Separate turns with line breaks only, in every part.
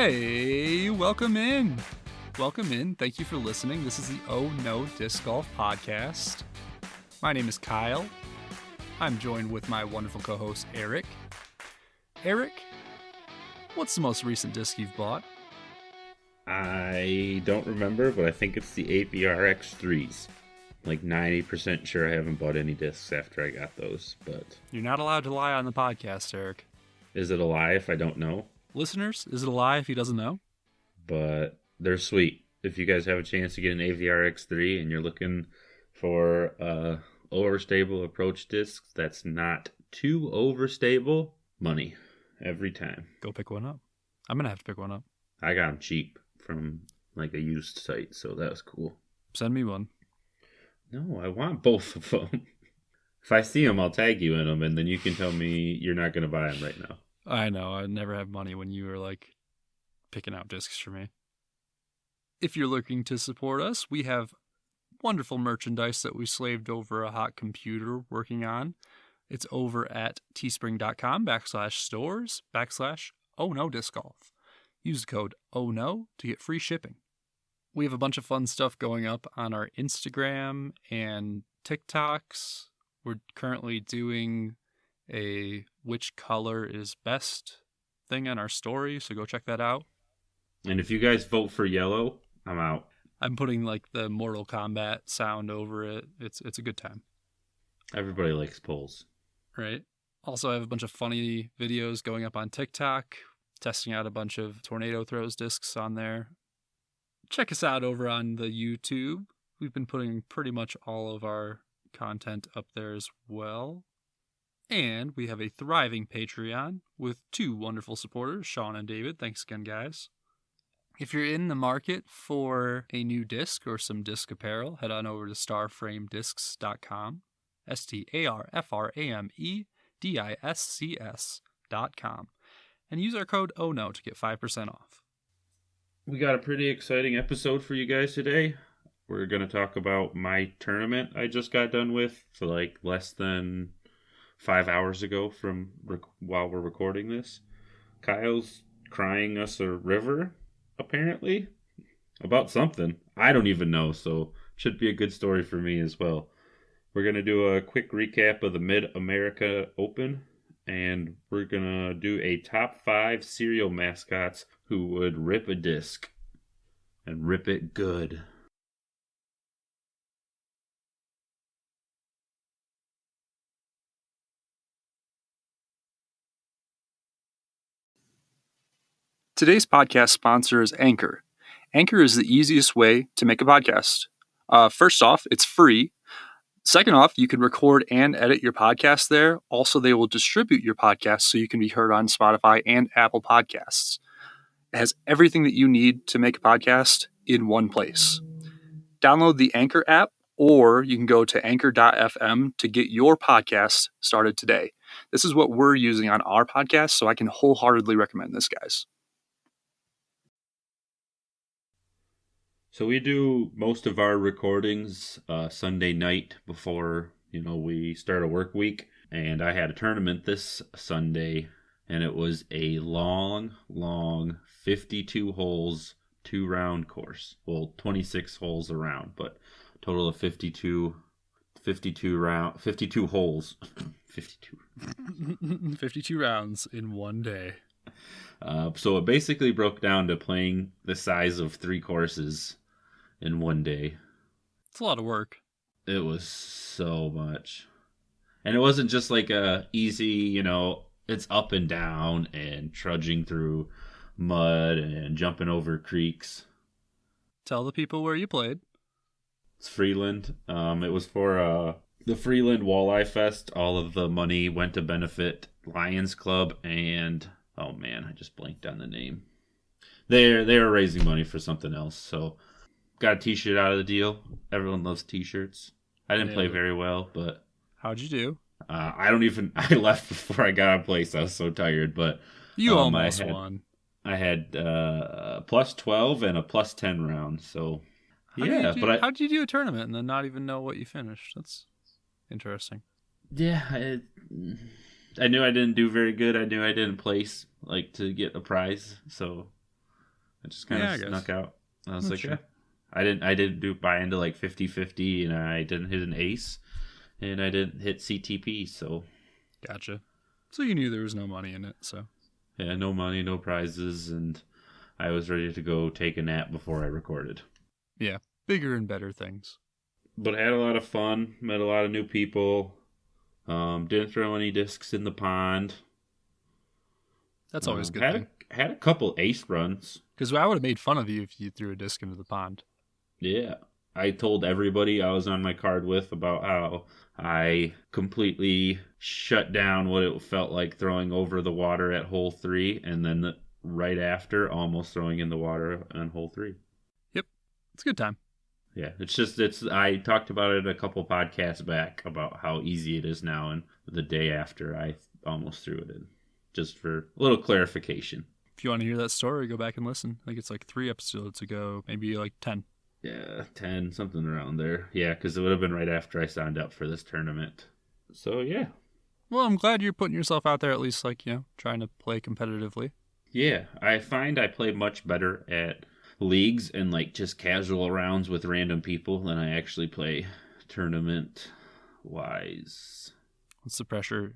Hey, welcome in. Welcome in. Thank you for listening. This is the Oh No Disc Golf podcast. My name is Kyle. I'm joined with my wonderful co-host, Eric. Eric, what's the most recent disc you've bought?
I don't remember, but I think it's the AVRX3s. Like 90% sure I haven't bought any discs after I got those, but...
You're not allowed to lie on the podcast, Eric.
Is it a lie if I don't know?
Listeners, is it a lie if he doesn't know?
But they're sweet. If you guys have a chance to get an AVRX3 and you're looking for overstable approach discs that's not too overstable, money every time.
Go pick one up. I'm going to have to pick one up.
I got them cheap from like a used site, so that was cool.
Send me one.
No, I want both of them. If I see them, I'll tag you in them, and then you can tell me you're not going to buy them right now.
I know. I never have money when you are like picking out discs for me. If you're looking to support us, we have wonderful merchandise that we slaved over a hot computer working on. It's over at teespring.com/stores/ohnodiscgolf. Use the code OHNO to get free shipping. We have a bunch of fun stuff going up on our Instagram and TikToks. We're currently doing a which color is best thing on our story, so go check that out.
And if you guys vote for yellow, I'm out.
I'm putting like the Mortal Kombat sound over it. It's a good time.
Everybody likes polls.
Right? Also, I have a bunch of funny videos going up on TikTok, testing out a bunch of tornado throws discs on there. Check us out over on the YouTube. We've been putting pretty much all of our content up there as well. And we have a thriving Patreon with two wonderful supporters, Sean and David. Thanks again, guys. If you're in the market for a new disc or some disc apparel, head on over to starframediscs.com, StarFramediscs.com, and use our code OHNO to get 5% off.
We got a pretty exciting episode for you guys today. We're going to talk about my tournament I just got done with for like less than 5 hours ago from while we're recording this. Kyle's crying us a river, apparently, about something. I don't even know, so should be a good story for me as well. We're going to do a quick recap of the Mid-America Open, and we're going to do a top 5 serial mascots who would rip a disc, and rip it good.
Today's podcast sponsor is Anchor. Anchor is the easiest way to make a podcast. First off, it's free. Second off, you can record and edit your podcast there. Also, they will distribute your podcast so you can be heard on Spotify and Apple Podcasts. It has everything that you need to make a podcast in one place. Download the Anchor app, or you can go to anchor.fm to get your podcast started today. This is what we're using on our podcast, so I can wholeheartedly recommend this, guys.
So we do most of our recordings Sunday night before, we start a work week. And I had a tournament this Sunday, and it was a long 52 holes, 2-round course. Well, 26 holes around, but total of 52 holes.
52 rounds in one day.
So it basically broke down to playing the size of 3 courses in one day.
It's a lot of work.
It was so much. And it wasn't just like a easy, it's up and down and trudging through mud and jumping over creeks.
Tell the people where you played.
It's Freeland. It was for the Freeland Walleye Fest. All of the money went to benefit Lions Club and... oh man, I just blanked on the name. They were raising money for something else, so got a t-shirt out of the deal. Everyone loves t-shirts. I didn't play very well, but...
how'd you do?
I left before I got on place. I was so tired, but...
you almost won.
I had plus 12 and a plus 10 round, so...
How did you do a tournament and then not even know what you finished? That's interesting.
Yeah, I knew I didn't do very good. I knew I didn't place, to get a prize, so I just kind of snuck out. I was like,
sure.
yeah. I didn't buy into like 50-50, and I didn't hit an ace, and I didn't hit CTP, so.
Gotcha. So you knew there was no money in it, so.
Yeah, no money, no prizes, and I was ready to go take a nap before I recorded.
Yeah, bigger and better things.
But I had a lot of fun, met a lot of new people, didn't throw any discs in the pond.
That's always a good thing.
Had a couple ace runs.
Because I would have made fun of you if you threw a disc into the pond.
Yeah. I told everybody I was on my card with about how I completely shut down what it felt like throwing over the water at hole 3, and then right after almost throwing in the water on hole 3.
Yep. It's a good time.
Yeah, I talked about it a couple podcasts back about how easy it is now, and the day after I almost threw it in. Just for a little clarification.
If you want to hear that story, go back and listen. I think it's like 3 episodes ago, maybe like 10.
Yeah, 10, something around there. Yeah, because it would have been right after I signed up for this tournament. So, yeah.
Well, I'm glad you're putting yourself out there, at least, like, trying to play competitively.
Yeah, I find I play much better at leagues and, like, just casual rounds with random people than I actually play tournament-wise.
What's the pressure?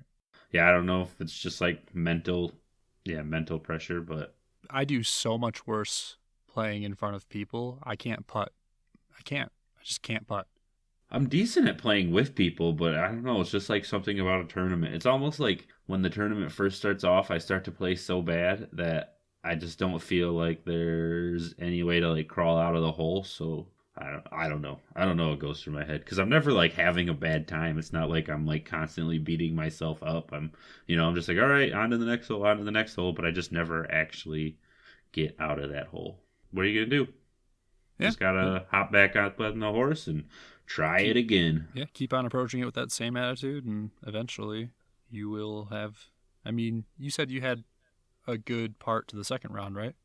Yeah, I don't know if it's just, like, mental pressure, but...
I do so much worse playing in front of people. I can't putt. I just can't putt.
I'm decent at playing with people, but I don't know. It's just like something about a tournament. It's almost like when the tournament first starts off, I start to play so bad that I just don't feel like there's any way to like crawl out of the hole. So I don't know. I don't know what goes through my head because I'm never like having a bad time. It's not like I'm like constantly beating myself up. I'm just like, all right, on to the next hole, but I just never actually get out of that hole. What are you gonna do? Yeah. Just gotta hop back out on the horse and try it again.
Yeah, keep on approaching it with that same attitude, and eventually you will have... I mean, you said you had a good part to the second round, right?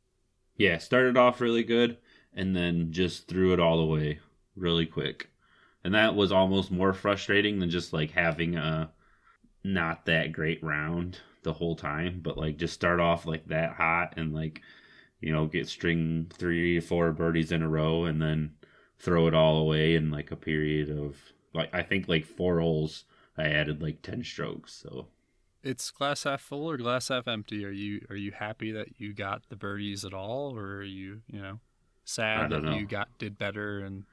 Yeah, started off really good, and then just threw it all away really quick. And that was almost more frustrating than just like having a not that great round the whole time, but like just start off like that hot and like... get string 3 or 4 birdies in a row and then throw it all away in like a period of like I think like 4 holes I added like 10 strokes. So
it's glass half full or glass half empty? Are you happy that you got the birdies at all, or are you sad that you did better? And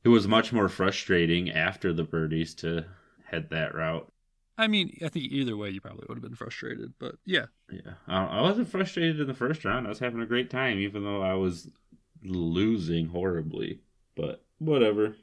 it was much more frustrating after the birdies to head that route.
I mean, I think either way you probably would have been frustrated, but yeah.
Yeah. I wasn't frustrated in the first round. I was having a great time, even though I was losing horribly. But whatever.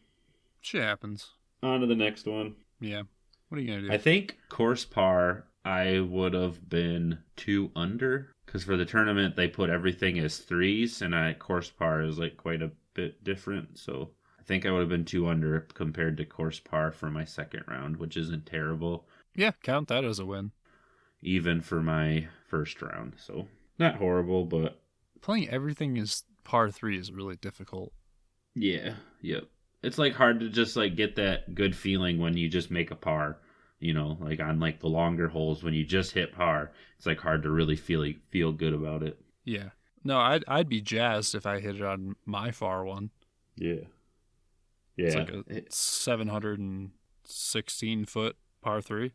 Shit happens.
On to the next one.
Yeah. What are you going to do?
I think course par, I would have been 2 under. Because for the tournament, they put everything as 3s, and course par is like quite a bit different. So I think I would have been 2 under compared to course par for my second round, which isn't terrible.
Yeah, count that as a win.
Even for my first round. So not horrible, but...
Playing everything as par 3 is really difficult.
Yeah, yep. It's like hard to just like get that good feeling when you just make a par. Like on like the longer holes when you just hit par. It's like hard to really feel good about it.
Yeah. No, I'd be jazzed if I hit it on my far one.
Yeah.
Yeah. It's like a 716 foot par 3.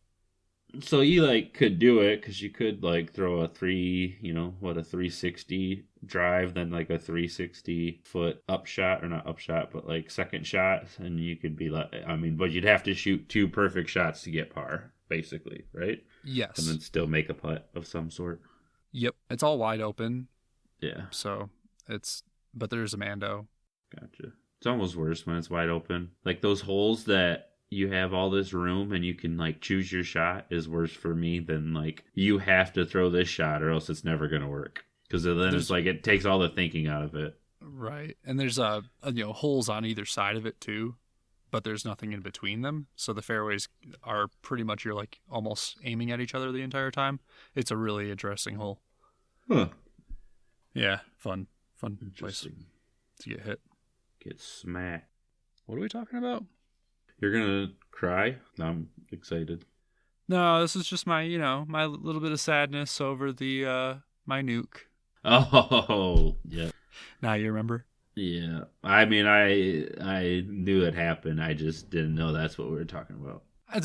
So you like could do it because you could like throw a 360 drive, then like a 360 foot upshot, or not upshot, but like second shot, and you could be like, but you'd have to shoot 2 perfect shots to get par, basically, right?
Yes.
And then still make a putt of some sort.
Yep, it's all wide open.
Yeah.
So but there's a Mando.
Gotcha. It's almost worse when it's wide open. Like those holes that you have all this room and you can like choose your shot is worse for me than like you have to throw this shot or else it's never going to work. Because then it's like it takes all the thinking out of it.
Right. And there's holes on either side of it too, but there's nothing in between them. So the fairways are pretty much, you're like almost aiming at each other the entire time. It's a really interesting hole.
Huh.
Yeah. Fun place to get hit.
Get smacked.
What are we talking about?
You're gonna cry? I'm excited.
No, this is just my little bit of sadness over the my nuke.
Oh, yeah.
Now you remember?
Yeah. I mean, I knew it happened. I just didn't know that's what we were talking about.
I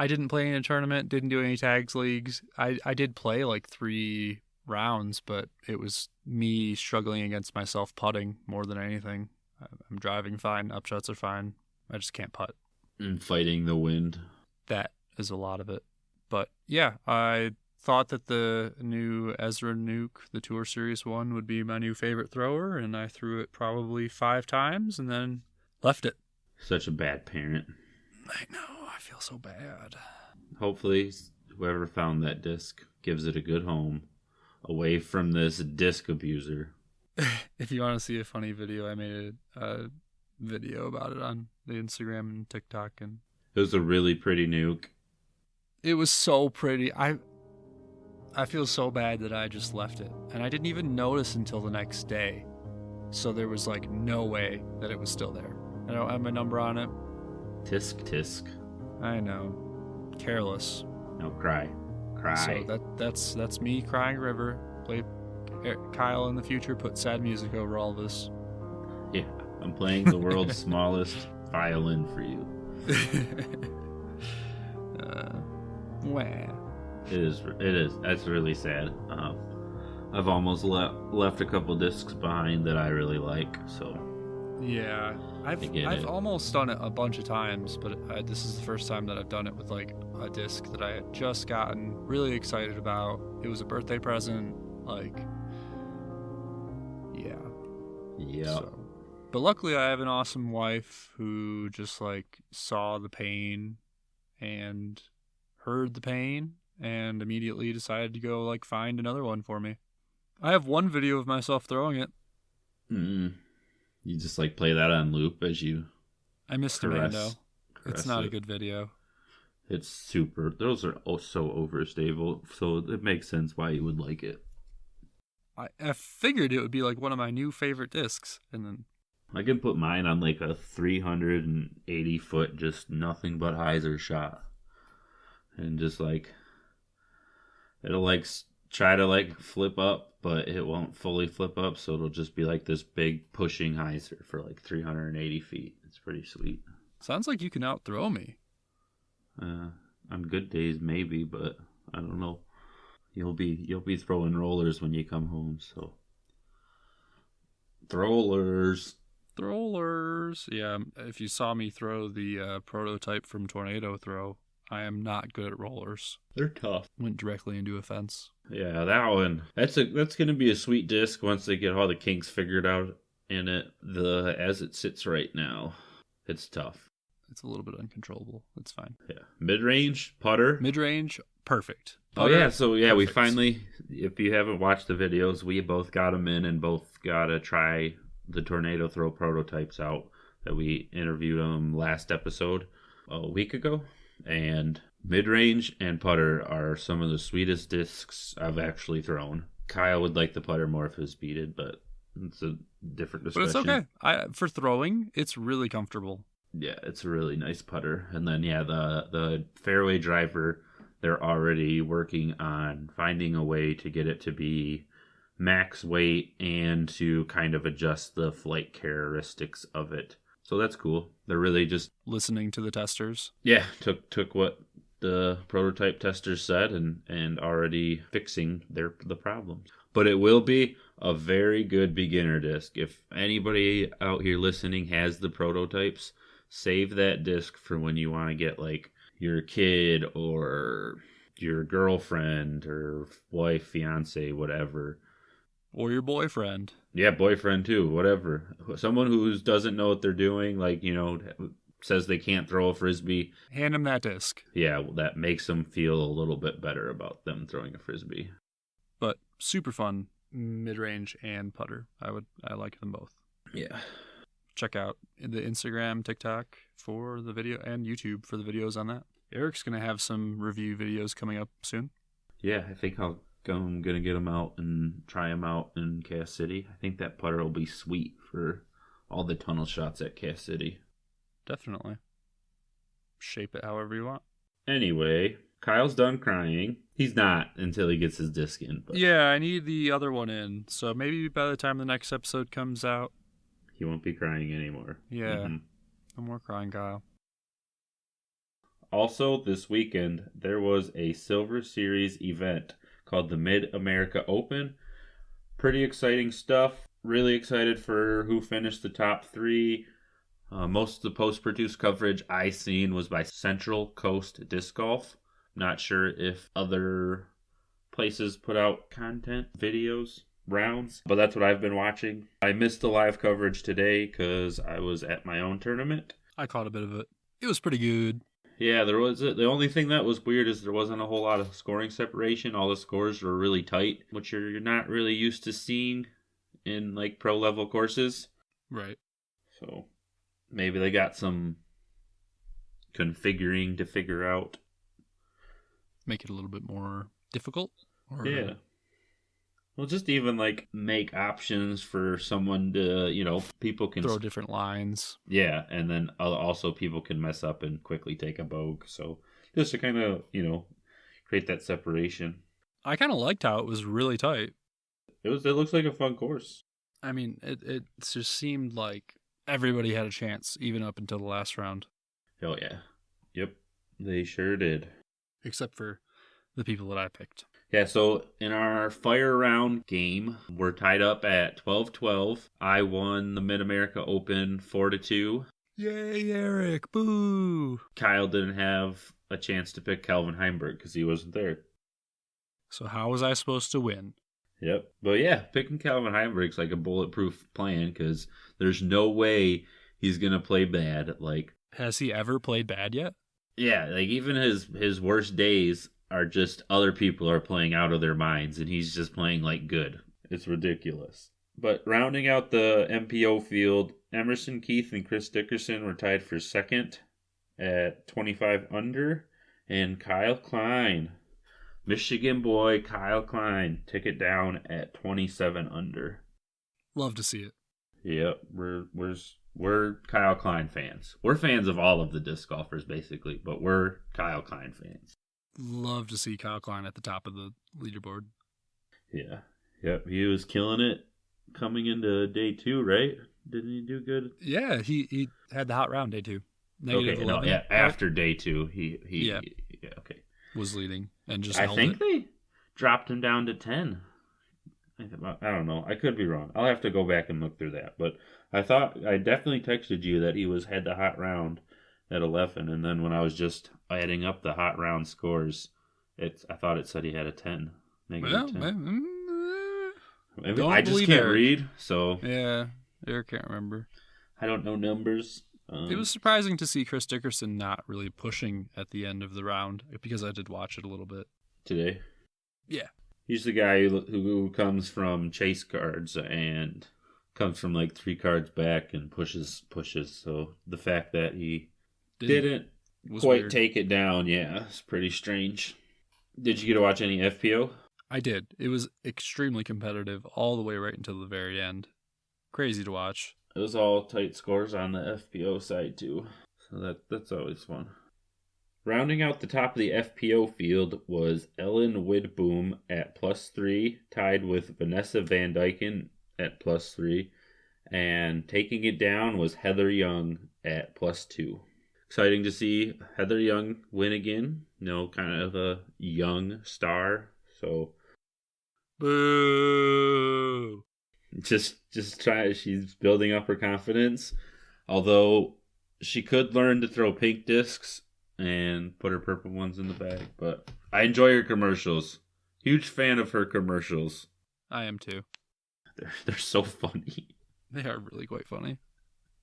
didn't play in a tournament, didn't do any tags leagues. I did play like 3 rounds, but it was me struggling against myself putting more than anything. I'm driving fine, upshots are fine. I just can't putt.
And fighting the wind.
That is a lot of it. But yeah, I thought that the new Ezra Nuke, the Tour Series one, would be my new favorite thrower, and I threw it probably 5 times and then left it.
Such a bad parent.
I know, I feel so bad.
Hopefully, whoever found that disc gives it a good home away from this disc abuser.
If you want to see a funny video, I made a video about it on the Instagram and TikTok, and
it was a really pretty nuke.
It was so pretty. I feel so bad that I just left it, and I didn't even notice until the next day. So there was like no way that it was still there. I don't have my number on it.
Tisk.
I know. Careless.
No, cry.
So that's me crying river. Play Kyle in the future. Put sad music over all this.
Yeah, I'm playing the world's smallest violin for you.
Wah.
It is. That's really sad. I've almost left a couple discs behind that I really like. So
yeah, I've almost done it a bunch of times, but this is the first time that I've done it with like a disc that I had just gotten really excited about. It was a birthday present, like, yeah. So, but luckily, I have an awesome wife who just like saw the pain and heard the pain and immediately decided to go like find another one for me. I have one video of myself throwing it.
You just like play that on loop as you.
I missed Amando. It's not a good video.
It's super. Those are so overstable, so it makes sense why you would like it.
I figured it would be like one of my new favorite discs, and then
I can put mine on like a 380 foot, just nothing but hyzer shot, and just like it'll like try to like flip up, but it won't fully flip up, so it'll just be like this big pushing hyzer for like 380 feet. It's pretty sweet.
Sounds like you can outthrow me.
On good days maybe, but I don't know. You'll be throwing rollers when you come home, so throwlers. Yeah, if you saw me throw the prototype from Tornado Throw, I am not good at rollers. They're tough. Went directly into a fence. Yeah, that one. That's gonna be a sweet disc once they get all the kinks figured out in it. As it sits right now, it's tough. It's a little bit uncontrollable. It's fine. Yeah. Mid-range, putter. Mid-range, perfect. Putter, yeah. So, yeah, perfect. We finally, if you haven't watched the videos, we both got them in and both got to try the Tornado Throw prototypes out that we interviewed them last episode a week ago. And mid-range and putter are some of the sweetest discs I've actually thrown. Kyle would like the putter more if it was beaded, but it's a different discussion. But it's okay. For throwing, it's really comfortable. Yeah, it's a really nice putter. And then, yeah, the fairway driver, they're already working on finding a way to get it to be max weight and to kind of adjust the flight characteristics of it. So that's cool. They're really just listening to the testers. Yeah, took what the prototype testers said and already fixing the problems. But it will be a very good beginner disc. If anybody out here listening has the prototypes, save that disc for when you want to get like your kid or your girlfriend or wife, fiance, whatever. Or your boyfriend. Yeah, boyfriend too, whatever. Someone who doesn't know what they're doing, like, says they can't throw a Frisbee. Hand them that disc. Yeah, that makes them feel a little bit better about them throwing a Frisbee. But super fun mid-range and putter. I like them both. Yeah. Check out the Instagram, TikTok for the video, and YouTube for the videos on that. Eric's going to have some review videos coming up soon. Yeah, I think I'm going to get them out and try them out in Cass City. I think that putter will be sweet for all the tunnel shots at Cass City. Definitely. Shape it however you want. Anyway, Kyle's done crying. He's not until he gets his disc in. But
yeah, I need the other one in. So maybe by the time the next episode comes out,
he won't be crying anymore.
Yeah. No more crying, Kyle.
Also, this weekend, there was a Silver Series event called the Mid-America Open. Pretty exciting stuff. Really excited for who finished the top 3. Most of the post-produced coverage I seen was by Central Coast Disc Golf. Not sure if other places put out content, videos, rounds, but that's what I've been watching. I missed the live coverage today because I was at my own tournament.
I caught a bit of it. It was pretty good.
Yeah, there was the only thing that was weird is there wasn't a whole lot of scoring separation. All the scores were really tight, which you're not really used to seeing in like pro level courses.
Right.
So maybe they got some configuring to figure out.
Make it a little bit more difficult? Or...
Yeah. Well, just even like make options for someone to, people can
throw different lines.
Yeah, and then also people can mess up and quickly take a bogue. So just to kind of, create that separation.
I kind of liked how it was really tight.
It looks like a fun course.
I mean, it just seemed like everybody had a chance, even up until the last round.
Oh, yeah. Yep, they sure did.
Except for the people that I picked.
Yeah, so in our fire round game, we're tied up at 12-12. I won the Mid-America Open 4-2.
Yay, Eric! Boo!
Kyle didn't have a chance to pick Calvin Heimberg because he wasn't there.
So how was I supposed to win?
Yep. But yeah, picking Calvin Heimberg's like a bulletproof plan because there's no way he's going to play bad. Like,
has he ever played bad yet?
Yeah, like even his worst days are just other people are playing out of their minds and he's just playing like good. It's ridiculous. But rounding out the MPO field, Emerson Keith and Chris Dickerson were tied for second at 25 under. And Kyle Klein, Michigan boy Kyle Klein, took it down at 27 under.
Love to see it.
Yep, we're Kyle Klein fans. We're fans of all of the disc golfers, basically, but we're Kyle Klein fans.
Love to see Kyle Klein at the top of the leaderboard.
Yeah. Yep, he was killing it coming into day 2, right? Didn't he do good?
Yeah, he had the hot round day 2.
Okay, no, yeah, after day 2, he okay.
Was leading and just
I
held
think
it.
they dropped him down to 10. I don't know. I could be wrong. I'll have to go back and look through that. But I thought I definitely texted you that he had the hot round at 11, and then when I was just adding up the hot round scores, I thought it said he had a 10. Negative 10. I just can't read, so
yeah, Eric can't remember.
I don't know numbers.
It was surprising to see Chris Dickerson not really pushing at the end of the round because I did watch it a little bit
today.
Yeah.
He's the guy who comes from chase cards and comes from like 3 cards back and pushes. So the fact that he didn't quite take it down, yeah, it's pretty strange. Did you get to watch any FPO?
I did. It was extremely competitive all the way right until the very end. Crazy to watch.
It was all tight scores on the FPO side too, so that's always fun. Rounding out the top of the FPO field was Ellen Widboom at +3, tied with Vanessa Van Dyken at +3, and taking it down was Heather Young at +2. Exciting to see Heather Young win again. Kind of a young star. So,
boo!
Just try. She's building up her confidence. Although she could learn to throw pink discs and put her purple ones in the bag. But I enjoy her commercials. Huge fan of her commercials.
I am too.
They're so funny.
They are really quite funny.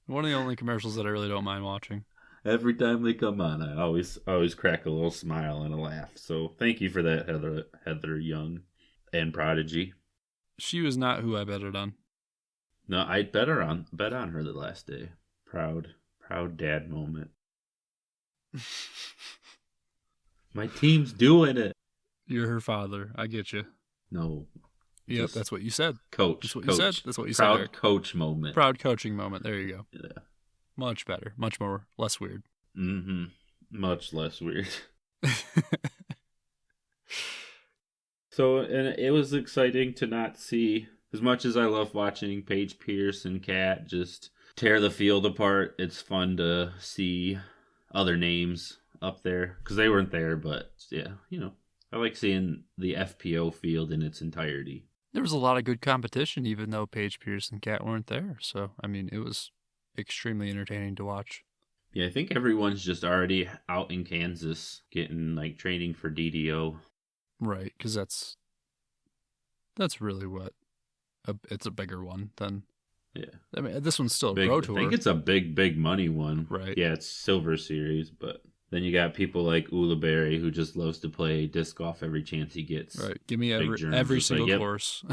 One of the only commercials that I really don't mind watching.
Every time they come on, I always crack a little smile and a laugh. So thank you for that, Heather Young and Prodigy.
She was not who I betted on.
No, I bet on her the last day. Proud dad moment. My team's doing it.
You're her father. I get you.
No.
Yep, that's what you said.
Coach.
That's what you said. That's what you
Proud
said.
Proud coach moment.
Proud coaching moment. There you go.
Yeah.
Much better. Much more. Less weird.
Mm-hmm. Much less weird. So, and it was exciting to not see, as much as I love watching Paige Pierce and Kat just tear the field apart, it's fun to see other names up there, because they weren't there, but yeah, I like seeing the FPO field in its entirety.
There was a lot of good competition, even though Paige Pierce and Kat weren't there. So, I mean, it was extremely entertaining to watch.
Yeah, I think everyone's just already out in Kansas getting like training for DDO.
Right, because that's really what it's a bigger one than.
Yeah,
I mean, this one's still a
big,
pro tour.
I think it's a big money one.
Right.
Yeah, it's Silver Series, but then you got people like Ulibarri who just loves to play disc golf every chance he gets.
Right. Give me every single course.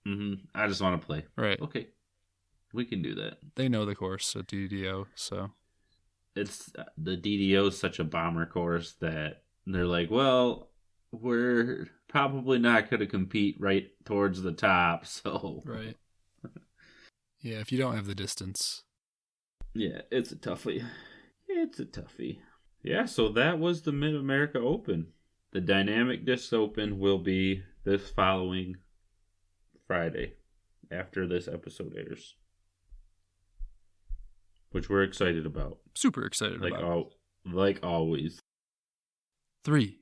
I just want to play.
Right.
Okay. We can do that.
They know the course at DDO, so.
It's the DDO is such a bomber course that they're like, well, we're probably not going to compete right towards the top, so.
Right. Yeah, if you don't have the distance.
Yeah, it's a toughie. Yeah, so that was the Mid-America Open. The Dynamic Disc Open will be this following Friday after this episode airs, which we're excited about.
Super excited about.
Like always.
3,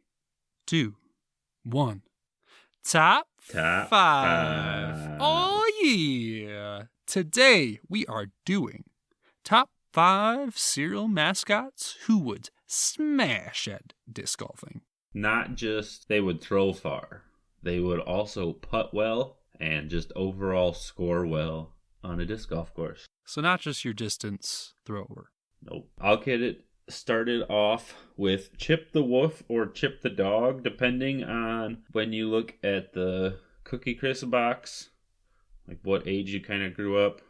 2, 1. Top 5. Oh, yeah. Today we are doing top 5 serial mascots who would smash at disc golfing.
Not just they would throw far, they would also putt well and just overall score well on a disc golf course.
So not just your distance thrower.
Nope. I'll get it started off with Chip the Wolf or Chip the Dog, depending on when you look at the Cookie Crisp box, like what age you kind of grew up.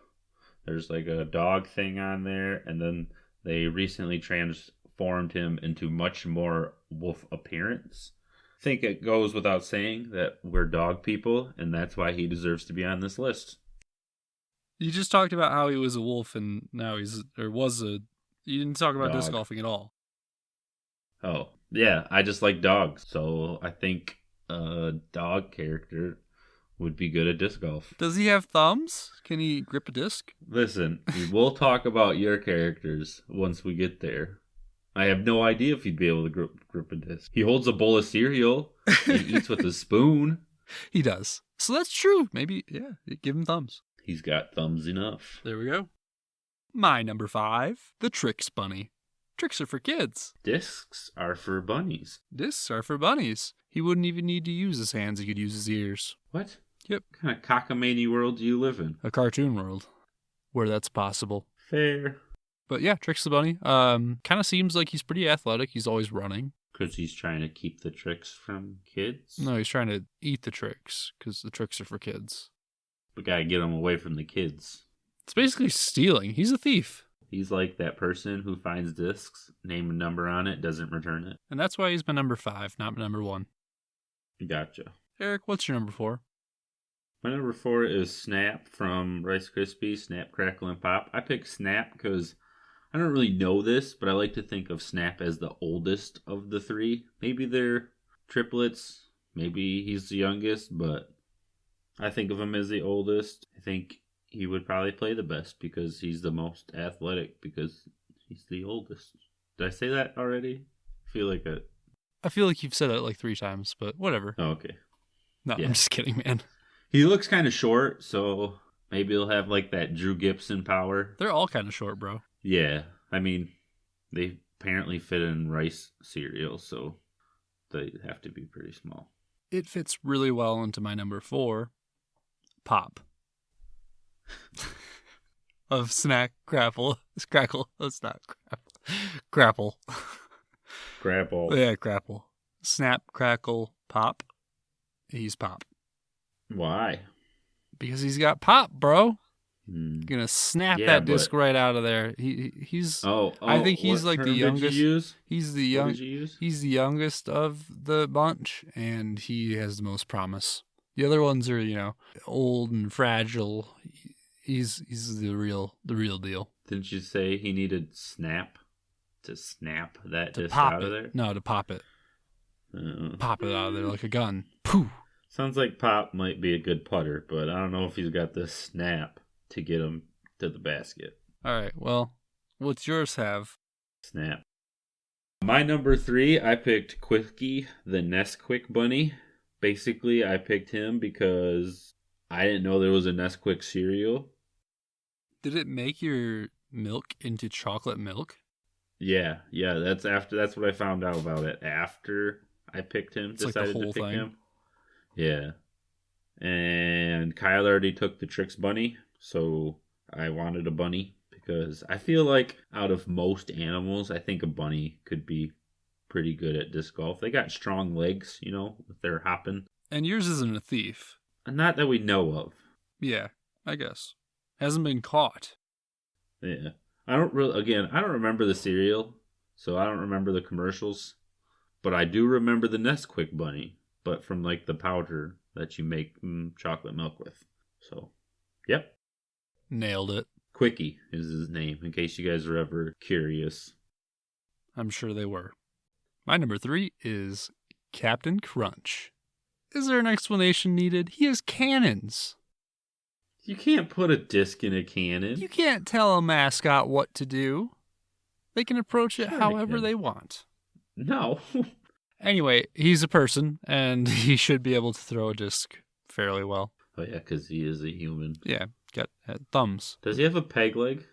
There's like a dog thing on there, and then they recently transformed him into much more wolf appearance. I think it goes without saying that we're dog people, and that's why he deserves to be on this list.
You just talked about how he was a wolf, and now you didn't talk about
Dog.
disc golfing at all.
Oh, yeah, I just like dogs, so I think a dog character would be good at disc golf.
Does he have thumbs? Can he grip a disc?
Listen, we'll talk about your characters once we get there. I have no idea if he'd be able to grip a disc. He holds a bowl of cereal. He eats with a spoon.
He does. So that's true. Maybe, yeah, give him thumbs.
He's got thumbs enough.
There we go. My number 5, the Tricks Bunny. Tricks are for kids.
Discs are for bunnies.
Discs are for bunnies. He wouldn't even need to use his hands. He could use his ears.
What?
Yep.
What kind of cockamamie world do you live in?
A cartoon world where that's possible.
Fair.
But yeah, Tricks the Bunny. Kind of seems like he's pretty athletic. He's always running.
Because he's trying to keep the tricks from kids?
No, he's trying to eat the tricks because the tricks are for kids.
We gotta get him away from the kids.
It's basically stealing. He's a thief.
He's like that person who finds discs, name a number on it, doesn't return it.
And that's why he's my number 5, not my number 1.
Gotcha.
Eric, what's your number 4?
My number 4 is Snap from Rice Krispies, Snap, Crackle, and Pop. I picked Snap because I don't really know this, but I like to think of Snap as the oldest of the 3. Maybe they're triplets. Maybe he's the youngest, but I think of him as the oldest. I think he would probably play the best because he's the most athletic because he's the oldest. Did I say that already? I feel like
you've said that like 3 times, but whatever.
Oh, okay.
No,
Yeah.
I'm just kidding, man.
He looks kind of short, so maybe he'll have like that Drew Gibson power.
They're all kind of short, bro.
Yeah, I mean, they apparently fit in rice cereal, so they have to be pretty small.
It fits really well into my number 4, Pop. Of Snack Crackle. Crackle. That's not Grapple.
Grapple.
Yeah, Grapple. Snap, Crackle, Pop. He's Pop.
Why?
Because he's got pop, bro. Gonna snap that disc right out of there. He's. I think he's like the youngest. He's the young. He's the youngest of the bunch, and he has the most promise. The other ones are, old and fragile. He's the real deal.
Didn't you say he needed Snap to snap that disc
out
of there?
No, to pop it. Pop it out of there like a gun. Pooh.
Sounds like Pop might be a good putter, but I don't know if he's got the snap to get him to the basket.
All right, well, what's yours have?
Snap. My number 3, I picked Quickie, the Nesquik bunny. Basically, I picked him because I didn't know there was a Nesquik cereal.
Did it make your milk into chocolate milk?
Yeah, that's what I found out about it after I picked him,
It's like the
decided to
whole
pick
thing.
him. Yeah. And Kyle already took the Tricks bunny, so I wanted a bunny because I feel like out of most animals, I think a bunny could be pretty good at disc golf. They got strong legs, if they're hopping.
And yours isn't a thief.
Not that we know of.
Yeah, I guess. Hasn't been caught.
Yeah. I don't remember the cereal, so I don't remember the commercials, but I do remember the Nesquik bunny, but from like the powder that you make chocolate milk with. So, yep.
Nailed it.
Quickie is his name, in case you guys are ever curious.
I'm sure they were. My number 3 is Captain Crunch. Is there an explanation needed? He has cannons.
You can't put a disc in a cannon.
You can't tell a mascot what to do. They can approach it however they want.
No.
Anyway, he's a person, and he should be able to throw a disc fairly well.
Oh, yeah, because he is a human.
Yeah, got thumbs.
Does he have a peg leg?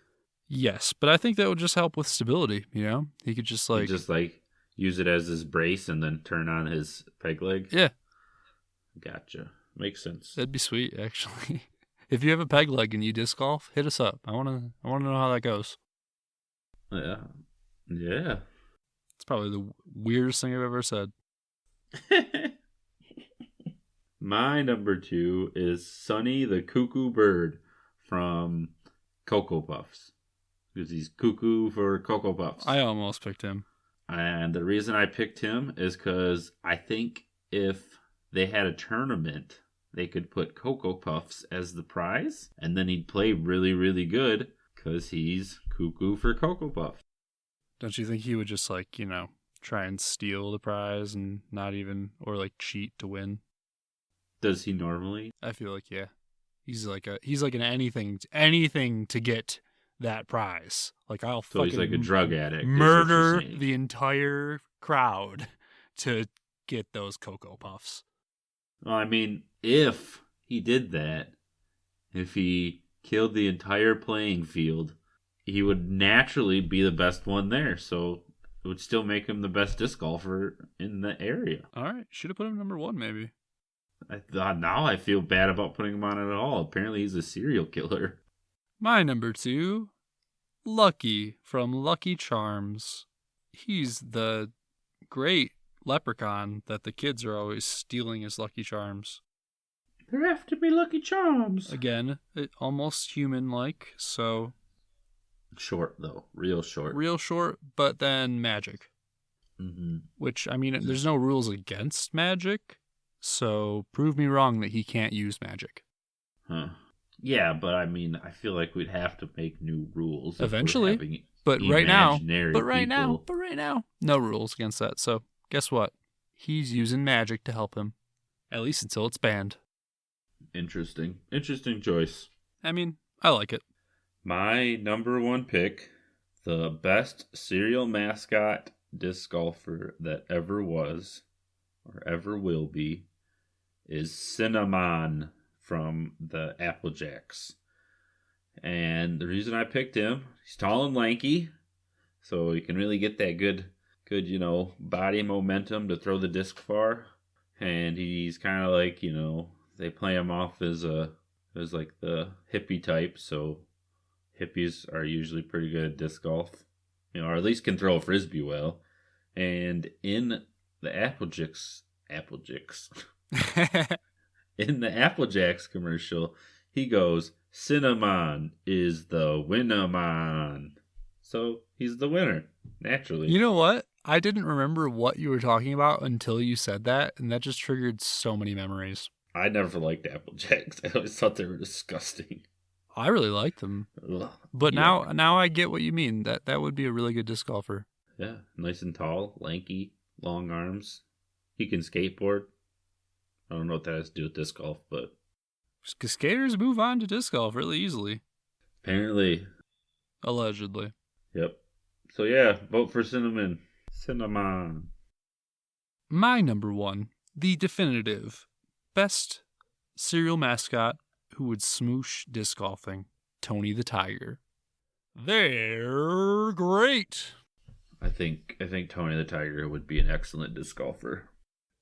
Yes, but I think that would just help with stability, He could just
use it as his brace and then turn on his peg leg?
Yeah.
Gotcha. Makes sense.
That'd be sweet, actually. If you have a peg leg and you disc golf, hit us up. I wanna know how that goes.
Yeah. Yeah.
It's probably the weirdest thing I've ever said.
My number 2 is Sonny the Cuckoo Bird from Cocoa Puffs. Because he's cuckoo for Cocoa Puffs.
I almost picked him.
And the reason I picked him is because I think if they had a tournament, they could put Cocoa Puffs as the prize. And then he'd play really, really good because he's cuckoo for Cocoa Puffs.
Don't you think he would just try and steal the prize and not even, or cheat to win?
Does he normally?
I feel like, yeah. He's like an anything to get that prize. I'll
So he's like a drug addict.
Murder the entire crowd to get those Cocoa Puffs.
Well, I mean, if he did that, if he killed the entire playing field, he would naturally be the best one there. So it would still make him the best disc golfer in the area.
All right. Should have put him number 1, maybe.
Now I feel bad about putting him on it at all. Apparently he's a serial killer.
My number 2, Lucky from Lucky Charms. He's the great leprechaun that the kids are always stealing as Lucky Charms.
There have to be Lucky Charms.
Again, almost human-like, so...
Short, though. Real short.
Real short, but then magic.
Mm-hmm.
Which, there's no rules against magic, so prove me wrong that he can't use magic.
Huh. Yeah, but I feel like we'd have to make new rules.
Eventually. But right now, no rules against that. So guess what? He's using magic to help him. At least until it's banned.
Interesting choice.
I like it.
My number 1 pick, the best serial mascot disc golfer that ever was, or ever will be, is Cinnamon from the Applejacks. And the reason I picked him, he's tall and lanky, so he can really get that good, body momentum to throw the disc far. And he's kind of like, they play him off as the hippie type, so hippies are usually pretty good at disc golf, or at least can throw a frisbee well. And in the Applejacks, in the Applejacks commercial, he goes, "Cinnamon is the winner-man." So he's the winner, naturally.
You know what? I didn't remember what you were talking about until you said that, and that just triggered so many memories.
I never liked Applejacks. I always thought they were disgusting.
I really liked them.
Ugh,
but now I get what you mean. That would be a really good disc golfer.
Yeah, nice and tall, lanky, long arms. He can skateboard. I don't know what that has to do with disc golf, but
skaters move on to disc golf really easily.
Apparently.
Allegedly.
Yep. So yeah, vote for Cinnamon. Cinnamon.
My number one, the definitive best cereal mascot who would smoosh disc golfing, Tony the Tiger. They're great.
I think Tony the Tiger would be an excellent disc golfer.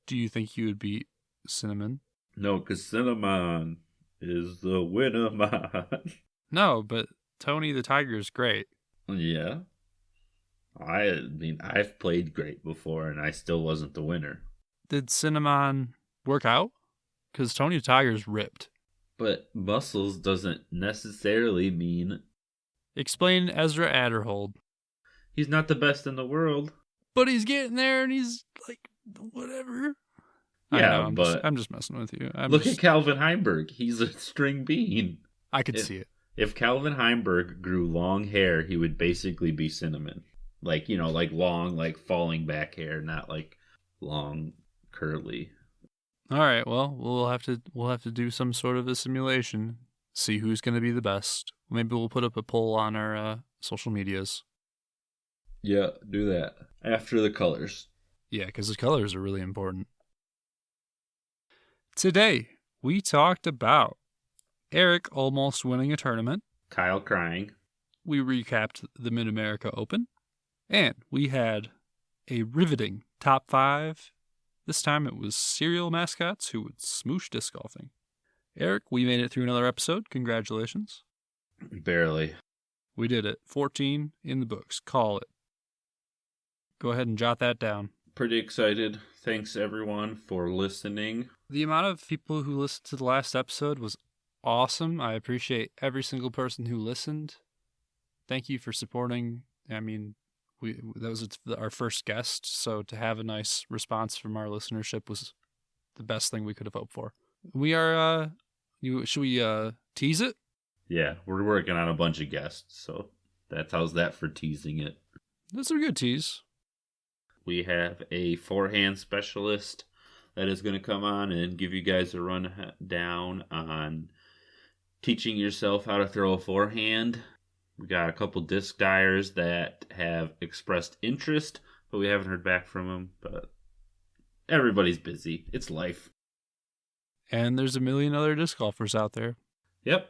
Do you think he would beat Cinnamon?
No, because Cinnamon is the winner man.
No, but Tony the Tiger is great.
Yeah. I mean, I've played great before, and I still wasn't the winner.
Did Cinnamon work out? Because Tony the Tiger's ripped.
But muscles doesn't necessarily mean...
Explain Ezra Adderhold.
He's not the best in the world.
But he's getting there, and he's like, whatever.
Yeah,
I'm just messing with you.
Look at Calvin Heimberg. He's a string bean.
I could see it.
If Calvin Heimberg grew long hair, he would basically be Cinnamon. Like, you know, like long, like falling back hair, not like long, curly.
All right, well, we'll have to do some sort of a simulation, see who's going to be the best. Maybe we'll put up a poll on our social medias.
Yeah, do that. After the colors.
Yeah, because the colors are really important. Today, we talked about Eric almost winning a tournament.
Kyle crying.
We recapped the Mid-America Open. And we had a riveting top 5. This time it was cereal mascots who would smoosh disc golfing. Eric, we made it through another episode. Congratulations.
Barely.
We did it. 14 in the books. Call it. Go ahead and jot that down.
Pretty excited. Thanks everyone for listening.
The amount of people who listened to the last episode was awesome. I appreciate every single person who listened. Thank you for supporting. I mean, that was our first guest, so to have a nice response from our listenership was the best thing we could have hoped for. We are, should we tease it?
Yeah, we're working on a bunch of guests, so how's that for teasing it?
That's a good tease.
We have a forehand specialist that is going to come on and give you guys a rundown on teaching yourself how to throw a forehand. We got a couple disc dyers that have expressed interest, but we haven't heard back from them. But everybody's busy. It's life.
And there's a million other disc golfers out there.
Yep.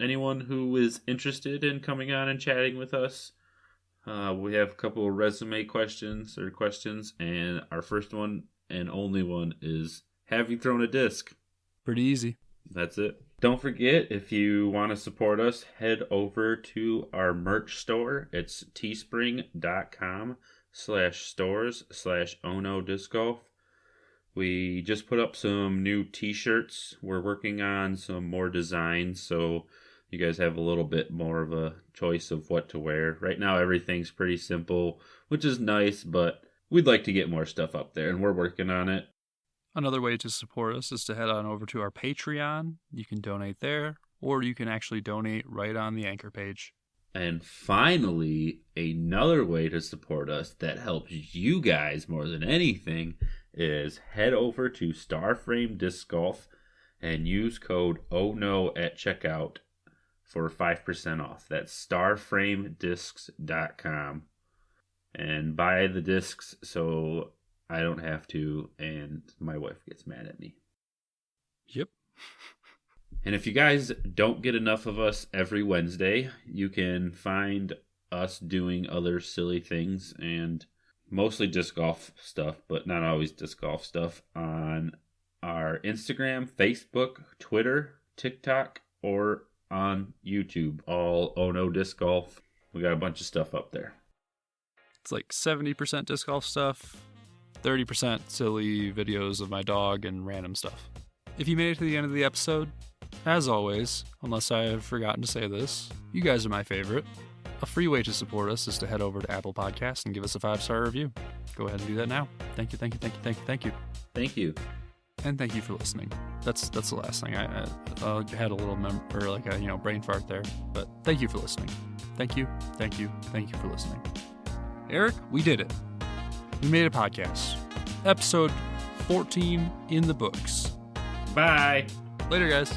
Anyone who is interested in coming on and chatting with us, we have a couple of resume questions, and our first one and only one is, have you thrown a disc?
Pretty easy.
That's it. Don't forget, if you want to support us, head over to our merch store. It's teespring.com/stores/ohnodiscgolf. We just put up some new t-shirts. We're working on some more designs, so you guys have a little bit more of a choice of what to wear. Right now, everything's pretty simple, which is nice, but we'd like to get more stuff up there, and we're working on it.
Another way to support us is to head on over to our Patreon. You can donate there, or you can actually donate right on the Anchor page.
And finally, another way to support us that helps you guys more than anything is head over to Starframe Disc Golf and use code OHNO at checkout for 5% off. That's starframediscs.com. And buy the discs so I don't have to, and my wife gets mad at me.
Yep.
And if you guys don't get enough of us every Wednesday, you can find us doing other silly things and mostly disc golf stuff, but not always disc golf stuff, on our Instagram, Facebook, Twitter, TikTok, or on YouTube. All Oh No Disc Golf. We got a bunch of stuff up there.
It's like 70% disc golf stuff, 30% silly videos of my dog and random stuff. If you made it to the end of the episode, as always, unless I have forgotten to say this, you guys are my favorite. A free way to support us is to head over to Apple Podcasts and give us a 5-star review. Go ahead and do that now. Thank you, thank you, thank you, thank you, thank you.
Thank you.
And thank you for listening. That's the last thing. I had a little brain fart there, but thank you for listening. Thank you, thank you, thank you for listening. Eric, we did it. We made a podcast. Episode 14 in the books.
Bye.
Later, guys.